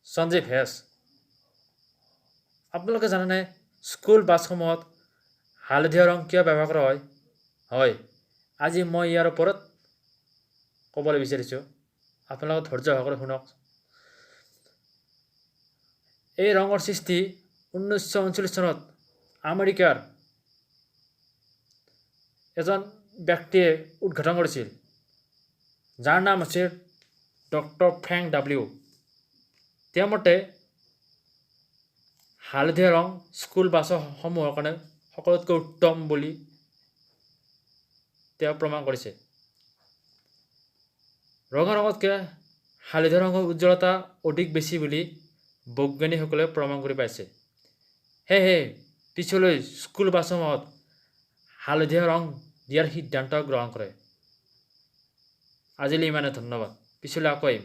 Sanjeev hash. আপোনালোকে জানেনে school বাছসমূহত হালধীয়া ৰং কিয় ব্যৱহাৰ কৰা হয়? হয়, আজি মই ইয়াৰ ওপৰত ক'বলৈ বিচাৰিছোঁ। আপোনালোকে ধৈৰ্য সহকাৰে শুনক। এই ৰঙৰ সৃষ্টি 1939 চনত আমেৰিকাৰ এজন ব্যক্তিয়ে উদ্ঘাটন কৰিছিল, যাৰ নাম আছিল ডক্টৰ ফ্ৰেংক ডাব্লিউ। তেওঁৰ মতে হালধীয়া ৰং স্কুল বাছসমূহৰ কাৰণে সকলোতকৈ উত্তম বুলি তেওঁ প্ৰমাণ কৰিছে। ৰঙা ৰঙতকৈ হালধীয়া ৰঙৰ উজ্জ্বলতা অধিক বেছি বুলি বৈজ্ঞানিকসকলে প্ৰমাণ কৰি পাইছে। সেয়েহে পিছলৈ স্কুল বাছসমূহত হালধীয়া ৰং দিয়াৰ সিদ্ধান্ত গ্ৰহণ কৰে। আজিলৈ ইমানে, ধন্যবাদ। পিছলৈ আকৌ আহিম।